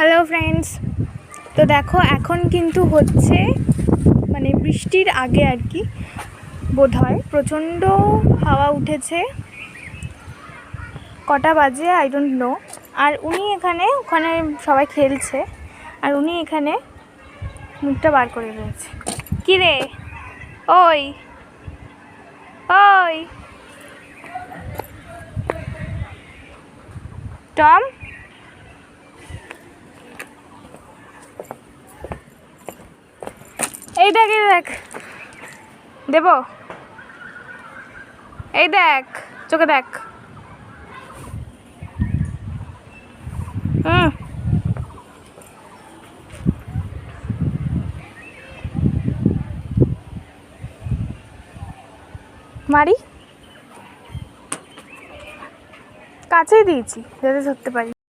Hello friends, তো দেখো এখন কিন্তু হচ্ছে মানে বৃষ্টির আগে আর কি বোধহয় প্রচণ্ড হাওয়া উঠেছে। কটা বাজে আই ডোন্ট নো। আর উনি ওখানে সবাই খেলছে আর উনি এখানে মুখটা বার করে রয়েছে। কী রে ওই ওই টম, এই দেখ দেব, এই দেখ চোখে দেখ। মারি কাছেই দিয়েছি যাতে ধরতে পারি।